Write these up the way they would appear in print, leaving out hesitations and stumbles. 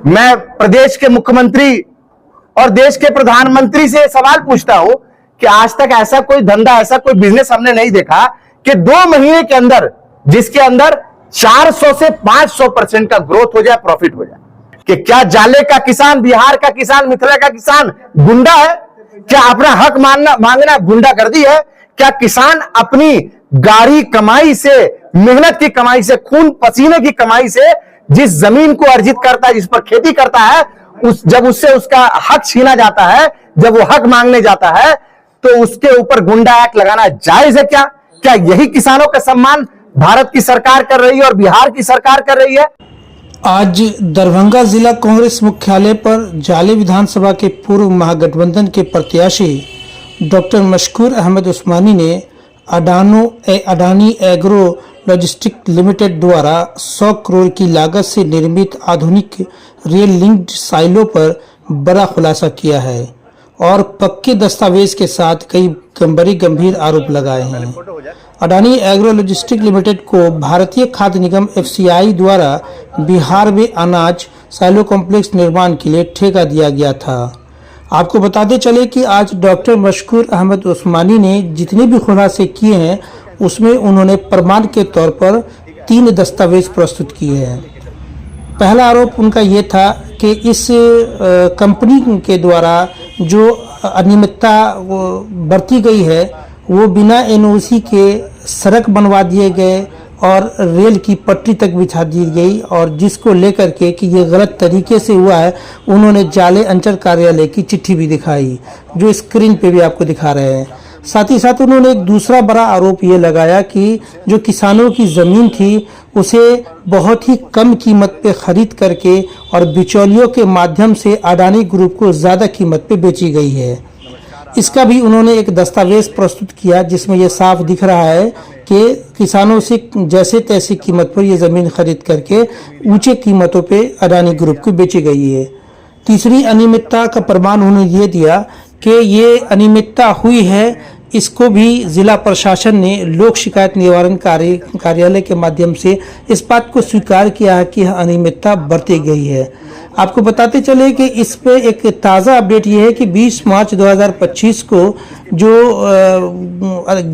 मैं प्रदेश के मुख्यमंत्री और देश के प्रधानमंत्री से सवाल पूछता हूं कि आज तक ऐसा कोई धंधा, ऐसा कोई बिजनेस हमने नहीं देखा कि 2 महीने के अंदर, जिसके अंदर 400 से 500% का ग्रोथ हो जाए, प्रॉफिट हो जाए। कि क्या जाले का किसान, बिहार का किसान, मिथिला का किसान गुंडा है? क्या अपना हक मांगना गुंडागर्दी है? क्या किसान अपनी गाढ़ी कमाई से, मेहनत की कमाई से, खून पसीने की कमाई से जिस जमीन को अर्जित करता है, जिस पर खेती करता है, जब उससे उसका हक छीना जाता है, जब वो हक मांगने जाता है, तो उसके ऊपर गुंडा एक्ट लगाना जायज है क्या? क्या यही किसानों का सम्मान भारत की सरकार कर रही है और बिहार की सरकार कर रही है? आज दरभंगा जिला कांग्रेस मुख्यालय पर जाले विधानसभा के पूर्व महागठबंधन के प्रत्याशी डॉक्टर मशकूर अहमद उस्मानी ने अडानी एग्रो लॉजिस्टिक लिमिटेड द्वारा 100 करोड़ की लागत से निर्मित आधुनिक रेल लिंक्ड साइलो पर बड़ा खुलासा किया है और पक्के दस्तावेज के साथ कई बड़े गंभीर आरोप लगाए हैं। अडानी एग्रो लॉजिस्टिक लिमिटेड को भारतीय खाद्य निगम FCI द्वारा बिहार में अनाज साइलो कॉम्प्लेक्स निर्माण के लिए ठेका दिया गया था। आपको बताते चले कि आज डॉक्टर मशकूर अहमद उस्मानी ने जितने भी खुलासे किए हैं उसमें उन्होंने प्रमाण के तौर पर 3 दस्तावेज प्रस्तुत किए हैं। पहला आरोप उनका ये था कि इस कंपनी के द्वारा जो अनियमितता बरती गई है वो बिना NOC के सड़क बनवा दिए गए और रेल की पटरी तक बिछा दी गई, और जिसको लेकर के कि ये गलत तरीके से हुआ है उन्होंने जाले अंचल कार्यालय की चिट्ठी भी दिखाई, जो स्क्रीन पे भी आपको दिखा रहे हैं। साथ ही साथ उन्होंने एक दूसरा बड़ा आरोप ये लगाया कि जो किसानों की ज़मीन थी उसे बहुत ही कम कीमत पे खरीद करके और बिचौलियों के माध्यम से अडानी ग्रुप को ज़्यादा कीमत पे बेची गई है। इसका भी उन्होंने एक दस्तावेज प्रस्तुत किया जिसमें यह साफ दिख रहा है कि किसानों से जैसे तैसे कीमत पर यह ज़मीन खरीद करके ऊंचे कीमतों पे अडानी ग्रुप को बेची गई है। तीसरी अनियमितता का प्रमाण उन्होंने ये दिया कि ये अनियमितता हुई है, इसको भी जिला प्रशासन ने लोक शिकायत निवारण कार्यालय के माध्यम से इस बात को स्वीकार किया है कि अनियमितता बरती गई है। आपको बताते चले कि इस पे एक ताज़ा अपडेट ये है कि 20 मार्च 2025 को जो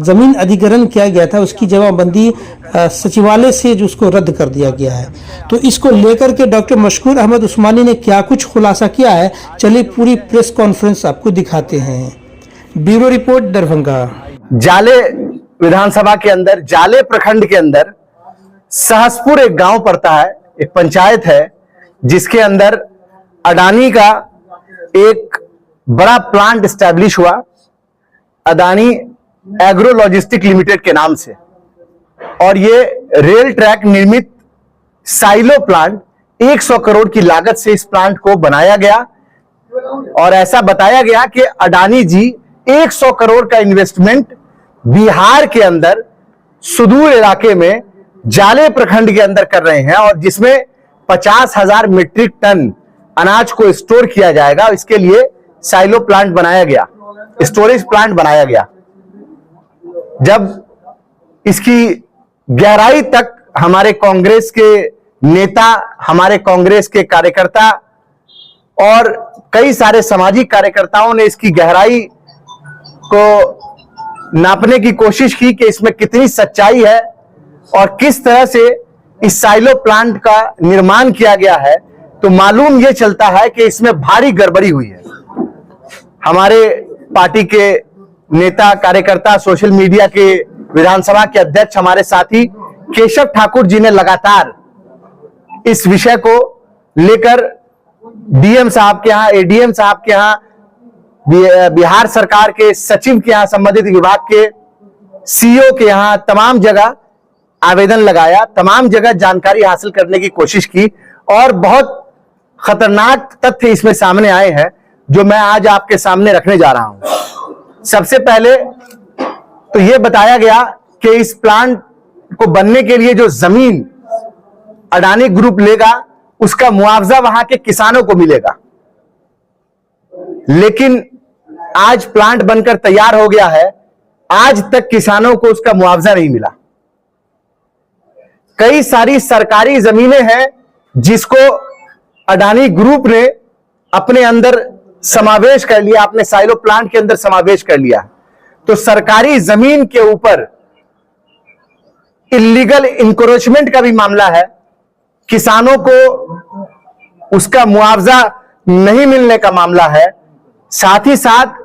ज़मीन अधिग्रहण किया गया था उसकी जमाबंदी सचिवालय से जो उसको रद्द कर दिया गया है। तो इसको लेकर के डॉक्टर मशकूर अहमद उस्मानी ने क्या कुछ खुलासा किया है, चलिए पूरी प्रेस कॉन्फ्रेंस आपको दिखाते हैं। Bureau report, Darbhanga. जाले विधानसभा के अंदर, जाले प्रखंड के अंदर सहसपुर एक गांव पड़ता है, एक पंचायत है जिसके अंदर अडानी का एक बड़ा प्लांट एस्टैब्लिश हुआ, अडानी एग्रो लॉजिस्टिक लिमिटेड के नाम से। और ये रेल ट्रैक निर्मित साइलो प्लांट 100 करोड़ की लागत से इस प्लांट को बनाया गया और ऐसा बताया गया कि अडानी जी 100 करोड़ का इन्वेस्टमेंट बिहार के अंदर सुदूर इलाके में जाले प्रखंड के अंदर कर रहे हैं और जिसमें 50,000 मीट्रिक टन अनाज को स्टोर किया जाएगा। इसके लिए साइलो प्लांट बनाया गया, स्टोरेज प्लांट बनाया गया। जब इसकी गहराई तक हमारे कांग्रेस के नेता, हमारे कांग्रेस के कार्यकर्ता और कई सारे सामाजिक कार्यकर्ताओं ने इसकी गहराई को नापने की कोशिश की कि इसमें कितनी सच्चाई है और किस तरह से इस साइलो प्लांट का निर्माण किया गया है, तो मालूम यह चलता है कि इसमें भारी गड़बड़ी हुई है। हमारे पार्टी के नेता कार्यकर्ता, सोशल मीडिया के विधानसभा के अध्यक्ष, हमारे साथी केशव ठाकुर जी ने लगातार इस विषय को लेकर DM साहब के यहाँ, ADM साहब के यहाँ, बिहार सरकार के सचिव के यहाँ, संबंधित विभाग के CEO के यहाँ तमाम जगह आवेदन लगाया, तमाम जगह जानकारी हासिल करने की कोशिश की और बहुत खतरनाक तथ्य इसमें सामने आए हैं जो मैं आज आपके सामने रखने जा रहा हूं। सबसे पहले तो यह बताया गया कि इस प्लांट को बनने के लिए जो जमीन अडानी ग्रुप लेगा उसका मुआवजा वहां के किसानों को मिलेगा, लेकिन आज प्लांट बनकर तैयार हो गया है, आज तक किसानों को उसका मुआवजा नहीं मिला। कई सारी सरकारी जमीनें हैं जिसको अडानी ग्रुप ने अपने अंदर समावेश कर लिया, अपने साइलो प्लांट के अंदर समावेश कर लिया। तो सरकारी जमीन के ऊपर इलीगल इंक्रोचमेंट का भी मामला है, किसानों को उसका मुआवजा नहीं मिलने का मामला है, साथ ही साथ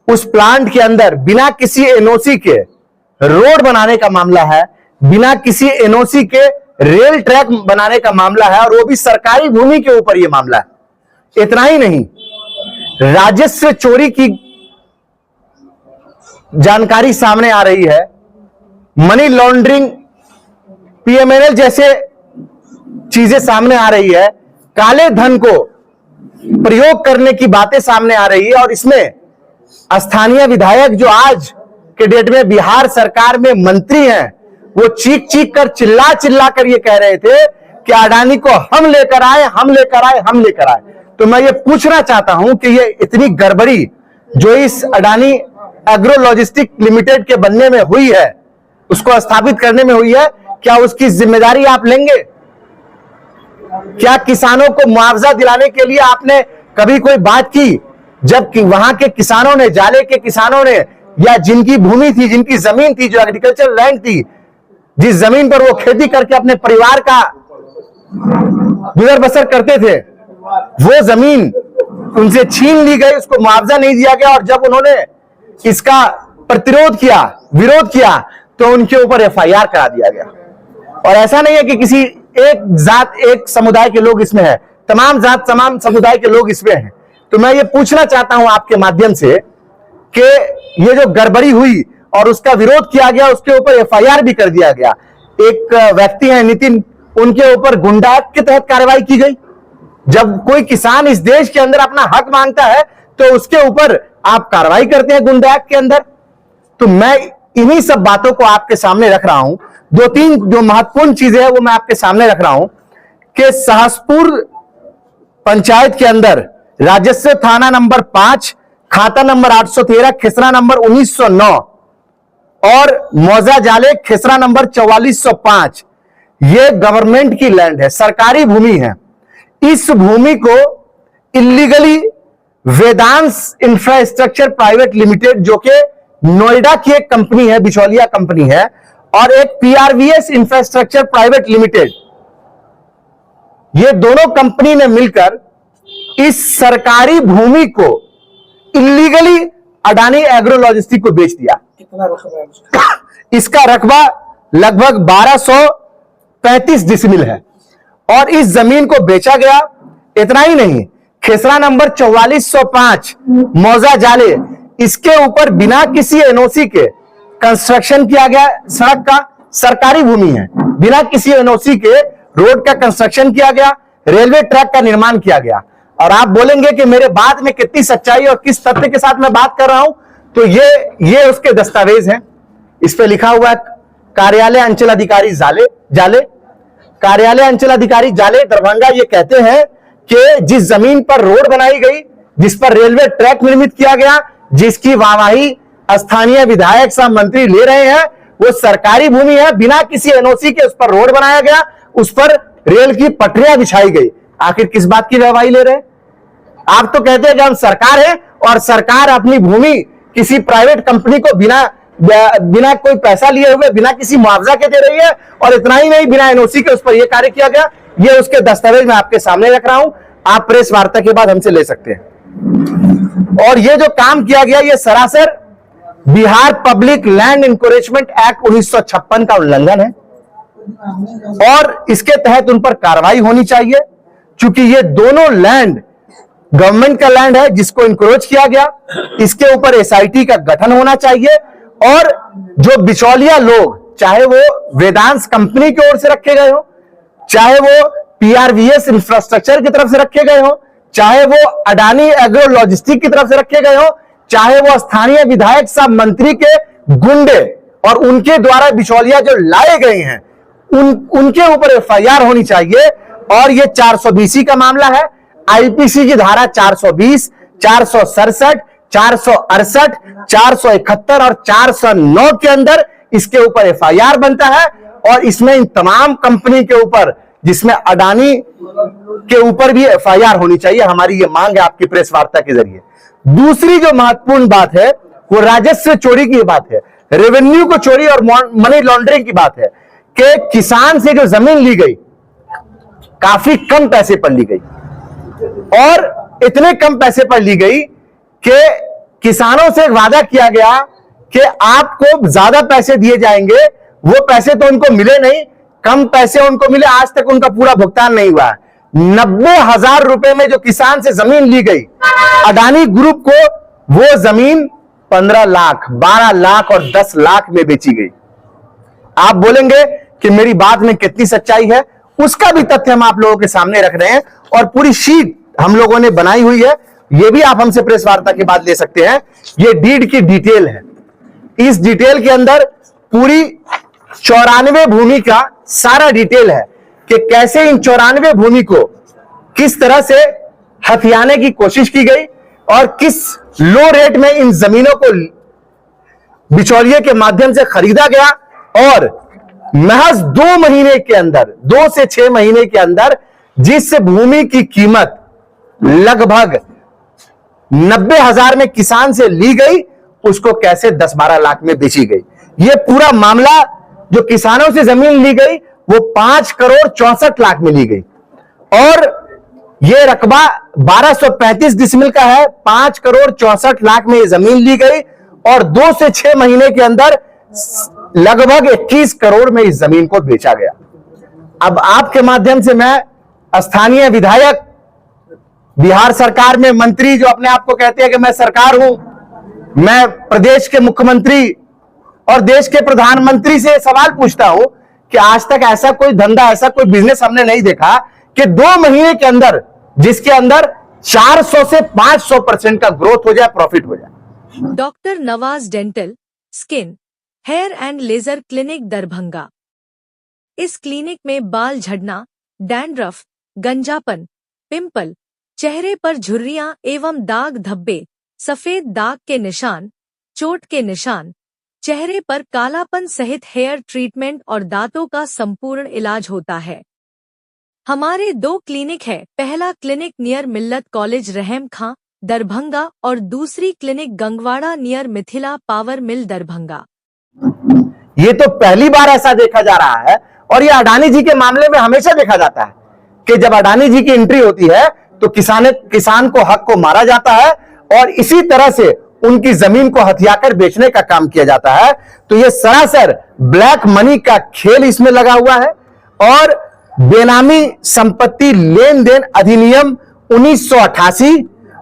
उस प्लांट के अंदर बिना किसी एनओसी के रोड बनाने का मामला है, बिना किसी एनओसी के रेल ट्रैक बनाने का मामला है, और वो भी सरकारी भूमि के ऊपर यह मामला है। इतना ही नहीं, राजस्व चोरी की जानकारी सामने आ रही है, मनी लॉन्ड्रिंग, पीएमएलएल जैसे चीजें सामने आ रही है, काले धन को प्रयोग करने की बातें सामने आ रही है। और इसमें स्थानीय विधायक जो आज के डेट में बिहार सरकार में मंत्री हैं, वो चीख चीख कर चिल्ला चिल्ला कर ये कह रहे थे कि अडानी को हम लेकर आए, हम लेकर आए, हम लेकर आए। तो मैं ये पूछना चाहता हूं कि ये इतनी गड़बड़ी जो इस अडानी एग्रो लॉजिस्टिक लिमिटेड के बनने में हुई है, उसको स्थापित करने में हुई है, क्या उसकी जिम्मेदारी आप लेंगे? क्या किसानों को मुआवजा दिलाने के लिए आपने कभी कोई बात की? जबकि वहां के किसानों ने, जाले के किसानों ने, या जिनकी भूमि थी, जिनकी जमीन थी, जो एग्रीकल्चर लैंड थी, जिस जमीन पर वो खेती करके अपने परिवार का गुजर बसर करते थे, वो जमीन उनसे छीन ली गई, उसको मुआवजा नहीं दिया गया। और जब उन्होंने इसका प्रतिरोध किया, विरोध किया, तो उनके ऊपर एफआईआर करा दिया गया। और ऐसा नहीं है कि किसी एक जात, एक समुदाय के लोग इसमें हैं, तमाम जात, तमाम समुदाय के लोग इसमें हैं। तो मैं ये पूछना चाहता हूं आपके माध्यम से कि ये जो गड़बड़ी हुई और उसका विरोध किया गया, उसके ऊपर एफआईआर भी कर दिया गया। एक व्यक्ति है नितिन, उनके ऊपर गुंडा एक्ट के तहत कार्रवाई की गई। जब कोई किसान इस देश के अंदर अपना हक मांगता है तो उसके ऊपर आप कार्रवाई करते हैं गुंडा एक्ट के अंदर। तो मैं इन्हीं सब बातों को आपके सामने रख रहा हूं। दो तीन जो महत्वपूर्ण चीजें हैं वो मैं आपके सामने रख रहा हूं कि सहसपुर पंचायत के अंदर राजस्व थाना नंबर 5, खाता नंबर 813, खिसरा नंबर 1909 और मौजा जाले खिसरा नंबर 4405, ये गवर्नमेंट की लैंड है, सरकारी भूमि है। इस भूमि को illegally Vedansh infrastructure private limited, जो कि नोएडा की एक कंपनी है, बिचौलिया कंपनी है, और एक पीआरवीएस इंफ्रास्ट्रक्चर प्राइवेट लिमिटेड, ये दोनों कंपनी ने मिलकर इस सरकारी भूमि को इलीगली अडानी एग्रो लॉजिस्टिक को बेच दिया। कितना रकबा है उसका? इसका रकबा लगभग 1235 डिसमिल है और इस जमीन को बेचा गया। इतना ही नहीं, खेसरा नंबर 4405 मौजा जाले, इसके ऊपर बिना किसी एनओसी के कंस्ट्रक्शन किया गया। सड़क का सरकारी भूमि है, बिना किसी एनओसी के रोड का कंस्ट्रक्शन किया गया, रेलवे ट्रैक का निर्माण किया गया। और आप बोलेंगे कि मेरे बात में कितनी सच्चाई और किस तथ्य के साथ मैं बात कर रहा हूं, तो ये उसके दस्तावेज हैं। इस पे लिखा हुआ है कार्यालय अंचल अधिकारी जाले, कार्यालय अंचल अधिकारी जाले दरभंगा। ये कहते हैं कि जिस जमीन पर रोड बनाई गई, जिस पर रेलवे ट्रैक निर्मित किया गया, जिसकी वाहवाही स्थानीय विधायक सह मंत्री ले रहे हैं, वो सरकारी भूमि है। बिना किसी एनओसी के उस पर रोड बनाया गया, उस पर रेल की पटरियां बिछाई गई। आखिर किस बात की वाहवाही ले रहे हैं? आप तो कहते हैं कि हम सरकार है और सरकार अपनी भूमि किसी प्राइवेट कंपनी को बिना कोई पैसा लिए हुए, बिना किसी मुआवजा के दे रही है। और इतना ही नहीं, बिना एनओसी के उस पर यह कार्य किया गया। ये उसके दस्तावेज मैं आपके सामने रख रहा हूं, आप प्रेस वार्ता के बाद हमसे ले सकते हैं। और ये जो काम किया गया, ये सरासर Bihar public land encroachment act 1956 का उल्लंघन है और इसके तहत उन पर कार्रवाई होनी चाहिए, क्योंकि ये दोनों लैंड गवर्नमेंट का लैंड है जिसको इंक्रोच किया गया। इसके ऊपर एसआईटी का गठन होना चाहिए और जो बिचौलिया लोग, चाहे वो वेदांश कंपनी की ओर से रखे गए हो, चाहे वो पीआरवीएस इंफ्रास्ट्रक्चर की तरफ से रखे गए हो, चाहे वो अडानी एग्रो लॉजिस्टिक की तरफ से रखे गए हो, चाहे वो स्थानीय विधायक सह मंत्री के गुंडे और उनके द्वारा बिचौलिया जो लाए गए हैं, उनके ऊपर एफआईआर होनी चाहिए। और ये 420 का मामला है। आईपीसी की धारा 420, 467, 468, 471 और 409 के अंदर इसके ऊपर एफआईआर बनता है। और इसमें इन तमाम कंपनी के ऊपर जिसमें अडानी के ऊपर भी एफआईआर होनी चाहिए। हमारी ये मांग है आपकी प्रेस वार्ता के जरिए। दूसरी जो महत्वपूर्ण बात है वो राजस्व चोरी की बात है, रेवेन्यू को चोरी और मनी लॉन्ड्रिंग की बात है कि किसान से जो जमीन ली गई काफी कम पैसे पर ली गई, और इतने कम पैसे पर ली गई कि किसानों से वादा किया गया कि आपको ज्यादा पैसे दिए जाएंगे, वो पैसे तो उनको मिले नहीं, कम पैसे उनको मिले, आज तक उनका पूरा भुगतान नहीं हुआ। 90,000 रुपए में जो किसान से जमीन ली गई, अडानी ग्रुप को वो जमीन 15 लाख, 12 लाख और 10 लाख में बेची गई। आप बोलेंगे कि मेरी बात में कितनी सच्चाई है, उसका भी तथ्य हम आप लोगों के सामने रख रहे हैं, और पूरी शीट हम लोगों ने बनाई हुई है, ये भी आप हमसे प्रेस वार्ता के बाद ले सकते हैं। ये डीड की डिटेल है, इस डिटेल के अंदर पूरी 94 भूमि का सारा डिटेल है कि कैसे इन 94 भूमि को किस तरह से हथियाने की कोशिश की गई और किस लो रेट में इन जमीनों को बिचौलिए के माध्यम से खरीदा गया, और महज 2 महीने के अंदर, 2 से 6 महीने के अंदर जिस भूमि की कीमत लगभग 90,000 में किसान से ली गई, उसको कैसे 10-12 लाख में बेची गई। यह पूरा मामला जो किसानों से जमीन ली गई वो 5 करोड़ 64 लाख में ली गई, और यह रकबा 1235 डिसमिल का है। 5 करोड़ 64 लाख में यह जमीन ली गई, और 2 से 6 महीने के अंदर लगभग 21 करोड़ में इस जमीन को बेचा गया। अब आपके माध्यम से मैं स्थानीय विधायक, बिहार सरकार में मंत्री जो अपने आप को कहते हैं कि मैं सरकार हूं, मैं प्रदेश के मुख्यमंत्री और देश के प्रधानमंत्री से सवाल पूछता हूं कि आज तक ऐसा कोई धंधा, ऐसा कोई बिजनेस हमने नहीं देखा कि 2 महीने के अंदर, जिसके अंदर 400 से 500% का ग्रोथ हो जाए, प्रॉफिट हो जाए। Doctor Nawaz dental, skin, hair and laser clinic Darbhanga. इस क्लिनिक में बाल झड़ना, डैंड्रफ, गंजापन, पिंपल, चेहरे पर झुर्रियां एवं दाग धब्बे, सफेद दाग के निशान, चोट के निशान, चेहरे पर कालापन सहित हेयर ट्रीटमेंट और दांतों का संपूर्ण इलाज होता है। हमारे 2 क्लिनिक है। पहला क्लिनिक नियर मिल्लत कॉलेज रहम खां दरभंगा और दूसरी clinic Gangwara near Mithila power mill Darbhanga. ये तो पहली बार ऐसा देखा जा रहा है, और ये अडानी जी के मामले में हमेशा देखा जाता है कि जब अडानी जी की एंट्री होती है तो किसान को हक को मारा जाता है, और इसी तरह से उनकी जमीन को हथियाकर बेचने का काम किया जाता है। तो ये सरासर ब्लैक मनी का खेल इसमें लगा हुआ है, और बेनामी संपत्ति लेन देन अधिनियम 1988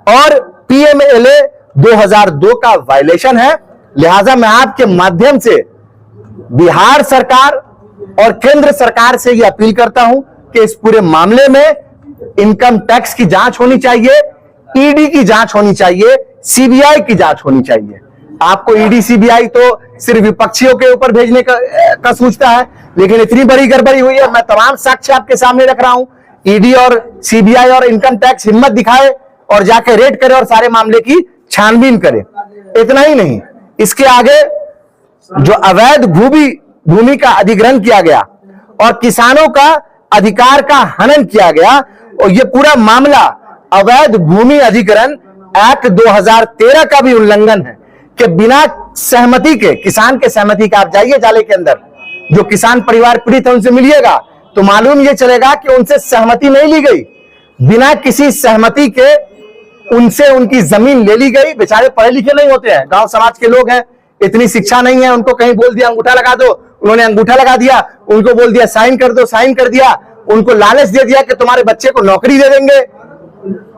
और पीएमएलए 2002 का वायलेशन है। लिहाजा मैं आपके माध्यम से बिहार सरकार और केंद्र सरकार से यह अपील करता हूं कि इस पूरे मामले में इनकम टैक्स की जांच होनी चाहिए, ईडी की जांच होनी चाहिए, सीबीआई की जांच होनी चाहिए। आपको ईडी सीबीआई तो सिर्फ विपक्षियों के ऊपर भेजने का सोचता है, लेकिन इतनी बड़ी गड़बड़ी हुई है। मैं तमाम साक्ष्य आपके सामने रख रहा हूं। ईडी और सीबीआई और इनकम टैक्स हिम्मत दिखाए और जाके रेड करे और सारे मामले की छानबीन करे। इतना ही नहीं, इसके आगे जो अवैध भूमि का अधिग्रहण किया गया और किसानों का अधिकार का हनन किया गया, और यह पूरा मामला अवैध भूमि अधिग्रहण एक्ट 2013 का भी उल्लंघन है कि बिना सहमति के, किसान के सहमति का, आप जाइए जाले के अंदर, जो किसान परिवार पीड़ित है उनसे मिलिएगा तो मालूम यह चलेगा कि उनसे सहमति नहीं ली गई, बिना किसी सहमति के उनसे उनकी जमीन ले ली गई। बेचारे पढ़े लिखे नहीं होते हैं, गांव समाज के लोग हैं, इतनी शिक्षा नहीं है, उनको कहीं बोल दिया अंगूठा लगा दो, उन्होंने अंगूठा लगा दिया, उनको बोल दिया साइन कर दो, साइन कर दिया, उनको लालच दे दिया कि तुम्हारे बच्चे को नौकरी दे देंगे,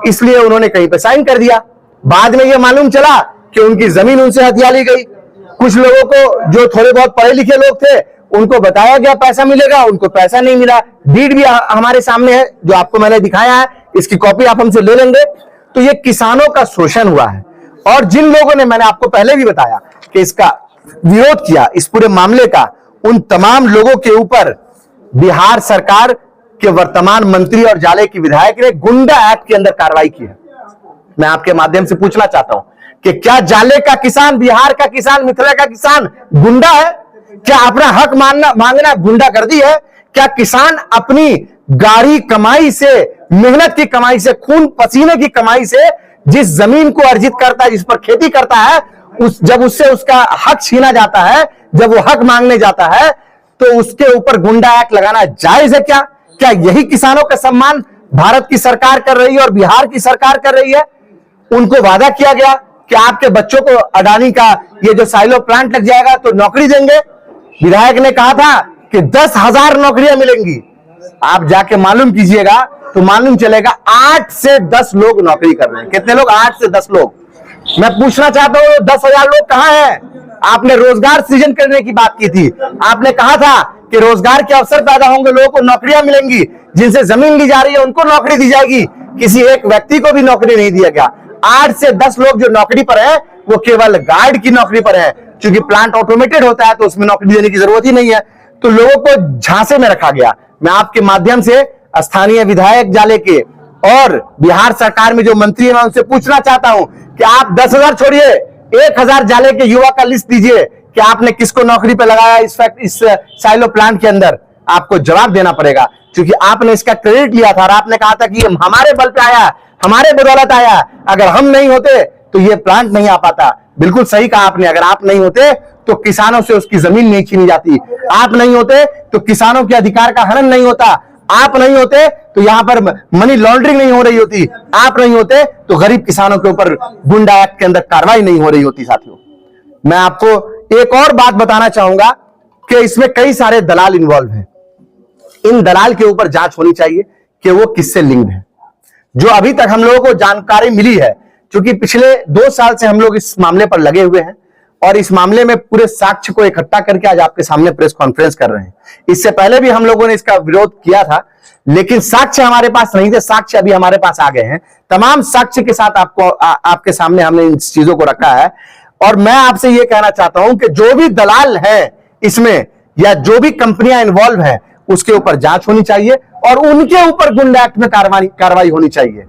इसलिए उन्होंने कहीं पे साइन कर दिया। बाद में यह मालूम चला कि उनकी जमीन उनसे हथिया ली गई। कुछ लोगों को, जो थोड़े बहुत पढ़े लिखे लोग थे, उनको बताया गया पैसा मिलेगा, उनको पैसा नहीं मिला। डीड भी हमारे सामने है, जो आपको मैंने दिखाया है, इसकी कॉपी आप हमसे ले लेंगे। तो ये किसानों का शोषण हुआ है, और जिन लोगों ने, मैंने आपको पहले भी बताया कि इसका विरोध किया, इस पूरे मामले का, उन तमाम लोगों के ऊपर बिहार सरकार के वर्तमान मंत्री और जाले की विधायक ने गुंडा एक्ट के अंदर कार्रवाई की है। मैं आपके माध्यम से पूछना चाहता हूं कि क्या जाले का किसान, बिहार का किसान, मिथिला का किसान गुंडा है? क्या अपना हक मांगना गुंडागर्दी है? क्या किसान अपनी गाढ़ी कमाई से, मेहनत की कमाई से, खून पसीने की कमाई से जिस जमीन को अर्जित करता है, जिस पर खेती करता है, जब उससे उसका हक छीना जाता है, जब वो हक मांगने जाता है, तो उसके ऊपर गुंडा एक्ट लगाना जायज है क्या? क्या यही किसानों का सम्मान भारत की सरकार कर रही है और बिहार की सरकार कर रही है? उनको वादा किया गया कि आपके बच्चों को अडानी का ये जो साइलो प्लांट लग जाएगा तो नौकरी देंगे। विधायक ने कहा था कि 10,000 नौकरियां मिलेंगी। आप जाके मालूम कीजिएगा तो मालूम चलेगा 8 से 10 लोग नौकरी कर रहे हैं। कितने लोग? 8 से 10 लोग। मैं पूछना चाहता हूं 10,000 लोग कहां हैं? आपने रोजगार सृजन करने की बात की थी, आपने कहा था कि रोजगार के अवसर पैदा होंगे, लोगों को नौकरियां मिलेंगी, जिनसे जमीन ली जा रही है उनको नौकरी दी जाएगी। किसी एक व्यक्ति को भी नौकरी नहीं दिया गया। 8 से 10 लोग जो नौकरी पर है वो केवल गार्ड की नौकरी पर है, क्योंकि प्लांट ऑटोमेटेड होता है तो उसमें नौकरी देने की जरूरत ही नहीं है, तो लोगों को झांसे में रखा गया। मैं आपके माध्यम से स्थानीय विधायक जाले के और बिहार सरकार में जो मंत्री है मैं उनसे पूछना चाहता हूं कि आप 10,000 छोड़िए, 1,000 जाले के युवा का लिस्ट दीजिए कि आपने किसको नौकरी पे लगाया इस साइलो प्लांट के अंदर। आपको जवाब देना पड़ेगा, क्योंकि आपने इसका क्रेडिट लिया था और आपने कहा था कि ये हमारे बल पे आया, हमारे बदौलत आया, अगर हम नहीं होते तो ये प्लांट नहीं आ पाता। बिल्कुल सही कहा आपने, अगर आप नहीं होते तो किसानों से उसकी जमीन नहीं छीनी जाती, आप नहीं होते तो किसानों के अधिकार का हनन नहीं होता, आप नहीं होते तो यहां पर मनी लॉन्ड्रिंग नहीं हो रही होती, आप नहीं होते तो गरीब किसानों के ऊपर गुंडा एक्ट के अंदर कार्रवाई नहीं हो रही होती। साथियों, मैं आपको एक और बात बताना चाहूंगा कि इसमें कई सारे दलाल इन्वॉल्व हैं। इन दलाल के ऊपर जांच होनी चाहिए कि वो किससे लिंक्ड है। जो अभी तक हम लोगों को जानकारी मिली है, क्योंकि पिछले 2 साल से हम लोग इस मामले पर लगे हुए हैं और इस मामले में पूरे साक्ष्य को इकट्ठा करके आज आपके सामने प्रेस कॉन्फ्रेंस कर रहे हैं। इससे पहले भी हम लोगों ने इसका विरोध किया था, लेकिन साक्ष्य हमारे पास नहीं थे। साक्ष्य अभी हमारे पास आ गए हैं। तमाम साक्ष्य के साथ आपके सामने हमने इन चीजों को रखा है। और मैं आपसे यह कहना चाहता हूं कि जो भी दलाल है इसमें या जो भी कंपनियां इन्वॉल्व है उसके ऊपर जांच होनी चाहिए और उनके ऊपर गुंडा एक्ट में कार्रवाई होनी चाहिए।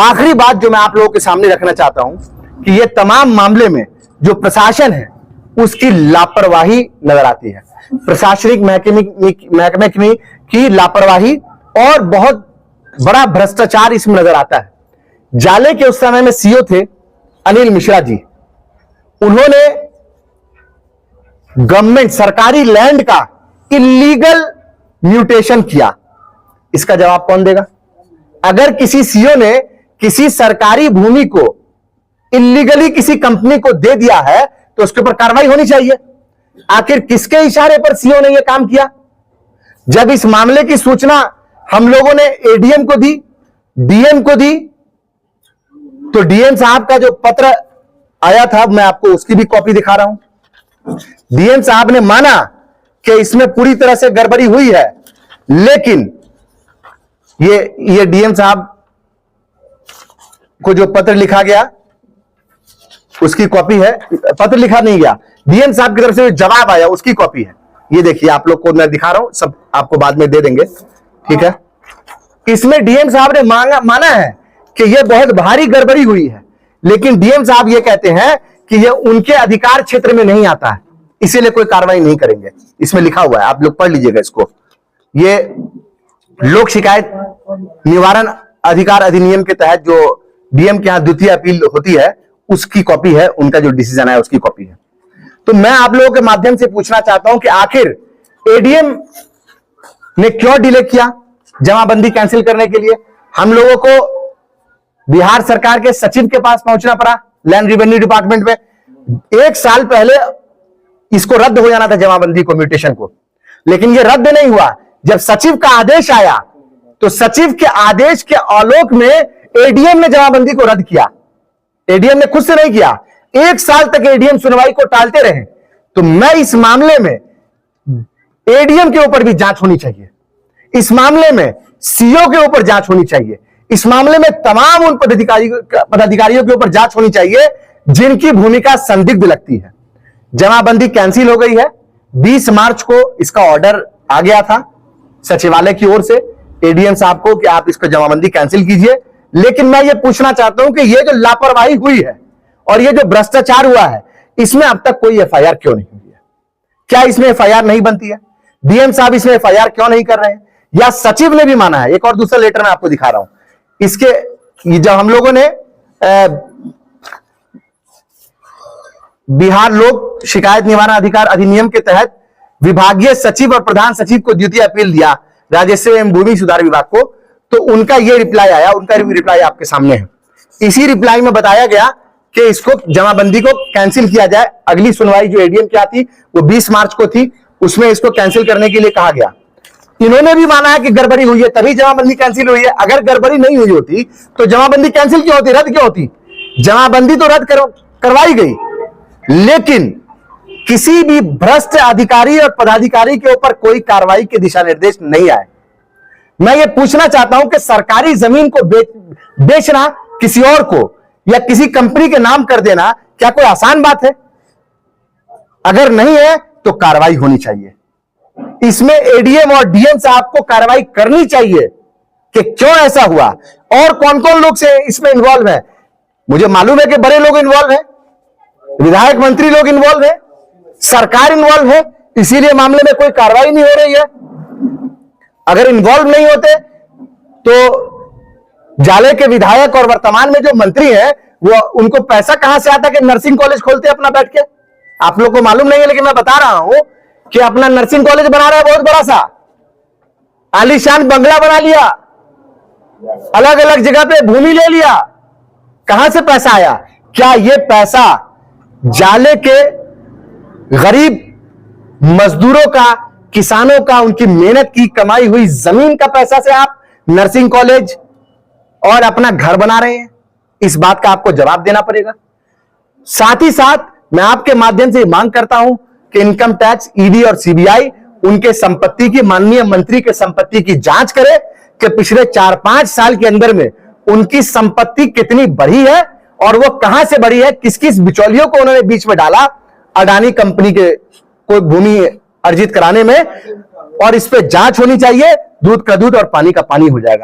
आखिरी बात जो मैं आप लोगों के सामने रखना चाहता हूं कि ये तमाम मामले में जो प्रशासन है उसकी लापरवाही नजर आती है। प्रशासनिक महकमे की लापरवाही और बहुत बड़ा भ्रष्टाचार इसमें नजर आता है। जाले के उस समय में सीओ थे अनिल मिश्रा जी। उन्होंने गवर्नमेंट सरकारी लैंड का इलीगल म्यूटेशन किया। इसका जवाब कौन देगा? अगर किसी सीओ ने किसी सरकारी भूमि को इलीगली किसी कंपनी को दे दिया है तो उसके ऊपर कार्रवाई होनी चाहिए। आखिर किसके इशारे पर सीओ ने यह काम किया? जब इस मामले की सूचना हम लोगों ने एडीएम को दी, डीएम को दी, तो डीएम साहब का जो पत्र आया था मैं आपको उसकी भी कॉपी दिखा रहा हूं। डीएम साहब ने माना कि इसमें पूरी तरह से गड़बड़ी हुई है, लेकिन ये डीएम साहब को जो पत्र लिखा गया उसकी कॉपी है। पत्र लिखा नहीं गया, डीएम साहब की तरफ से जवाब आया उसकी कॉपी है। ये देखिए, आप लोग को मैं दिखा रहा हूं, सब आपको बाद में दे देंगे, ठीक है। इसमें डीएम साहब ने माना है कि यह बहुत भारी गड़बड़ी हुई है, लेकिन डीएम साहब यह कहते हैं कि यह उनके अधिकार क्षेत्र में नहीं आता है, इसीलिए कोई कार्रवाई नहीं करेंगे। इसमें लिखा हुआ है, आप लोग पढ़ लीजिएगा इसको। ये लोक शिकायत निवारण अधिकार अधिनियम के तहत जो डीएम के यहां द्वितीय अपील होती है उसकी कॉपी है, उनका जो डिसीजन है उसकी कॉपी है। तो मैं आप लोगों के माध्यम से पूछना चाहता हूं कि आखिर एडीएम ने क्यों डिले किया जमाबंदी कैंसिल करने के लिए? हम लोगों को बिहार सरकार के सचिव के पास पहुंचना पड़ा, लैंड रेवेन्यू डिपार्टमेंट में। 1 साल पहले इसको रद्द हो जाना था, जमाबंदी को, म्यूटेशन को, लेकिन यह रद्द नहीं हुआ। जब सचिव का आदेश आया तो सचिव के आदेश के आलोक में एडीएम ने जमाबंदी को रद्द किया। एडीएम ने खुद से नहीं किया, 1 साल तक एडीएम सुनवाई को टालते रहे। तो मैं इस मामले में एडीएम के ऊपर भी जांच होनी चाहिए, इस मामले में सीओ के ऊपर जांच होनी चाहिए, इस मामले में तमाम उन पदाधिकारियों के ऊपर जांच होनी चाहिए जिनकी भूमिका संदिग्ध लगती है। जमाबंदी कैंसिल हो गई है। 20 मार्च को इसका ऑर्डर आ गया था सचिवालय की ओर से एडीएम साहब को कि आप इसको जमाबंदी कैंसिल कीजिए। लेकिन मैं ये पूछना चाहता हूं कि ये जो लापरवाही हुई है और ये जो भ्रष्टाचार हुआ है, इसमें अब तक कोई एफआईआर क्यों नहीं हुई है? क्या इसमें एफआईआर नहीं बनती है? डीएम साहब इसमें एफआईआर क्यों नहीं कर रहे हैं? या सचिव ने भी माना है। एक और दूसरा लेटर मैं आपको दिखा रहा हूं। इसके जब हम लोगों ने बिहार लोक शिकायत निवारण अधिकार अधिनियम के तहत विभागीय सचिव और प्रधान सचिव को द्वितीय अपील दिया राजस्व एवं भूमि सुधार विभाग को, तो उनका यह रिप्लाई आया। उनका रिप्लाई आपके सामने है। इसी रिप्लाई में बताया गया कि इसको जमाबंदी को कैंसिल किया जाए। अगली सुनवाई जो एडीएम की थी वो 20 मार्च को थी, उसमें इसको कैंसिल करने के लिए कहा गया। इन्होंने भी माना है कि गड़बड़ी हुई है तभी जमाबंदी कैंसिल हुई है। अगर गड़बड़ी नहीं हुई होती तो जमाबंदी कैंसिल क्यों होती, रद्द क्यों होती? जमाबंदी तो रद्द करवाई गई, लेकिन किसी भी भ्रष्ट अधिकारी और पदाधिकारी के ऊपर कोई कार्रवाई के दिशा निर्देश नहीं आए। मैं ये पूछना चाहता हूं कि सरकारी जमीन को बेचना किसी और को या किसी कंपनी के नाम कर देना क्या कोई आसान बात है? अगर नहीं है तो कार्रवाई होनी चाहिए। इसमें एडीएम और डीएम साहब को कार्रवाई करनी चाहिए कि क्यों ऐसा हुआ और कौन कौन लोग से इसमें इन्वॉल्व है। मुझे मालूम है कि बड़े लोग इन्वॉल्व हैं, विधायक मंत्री लोग इन्वॉल्व हैं, सरकार इन्वॉल्व है, इसीलिए मामले में कोई कार्रवाई नहीं हो रही है। अगर इन्वॉल्व नहीं होते तो जाले के विधायक और वर्तमान में जो मंत्री हैं वो उनको पैसा कहां से आता कि नर्सिंग कॉलेज खोलते अपना बैठ के? आप लोग को मालूम नहीं है, लेकिन मैं बता रहा हूं कि अपना नर्सिंग कॉलेज बना रहा है, बहुत बड़ा सा आलीशान बंगला बना लिया, अलग अलग जगह पे भूमि ले लिया। कहां से पैसा आया? क्या यह पैसा जाले के गरीब मजदूरों का, किसानों का, उनकी मेहनत की कमाई हुई जमीन का पैसा से आप नर्सिंग कॉलेज और अपना घर बना रहे हैं? इस बात का आपको जवाब देना पड़ेगा। साथ ही साथ मैं आपके माध्यम से मांग करता हूं कि इनकम टैक्स, ईडी और सीबीआई उनके संपत्ति की, माननीय मंत्री के संपत्ति की जांच करे कि पिछले 4-5 साल के अंदर में उनकी संपत्ति कितनी बढ़ी है और वो कहां से बढ़ी है, किस किस बिचौलियों को उन्होंने बीच में डाला अडानी कंपनी के कोई भूमि अर्जित कराने में। और इस पे जांच होनी चाहिए। दूध का दूध और पानी का पानी हो जाएगा।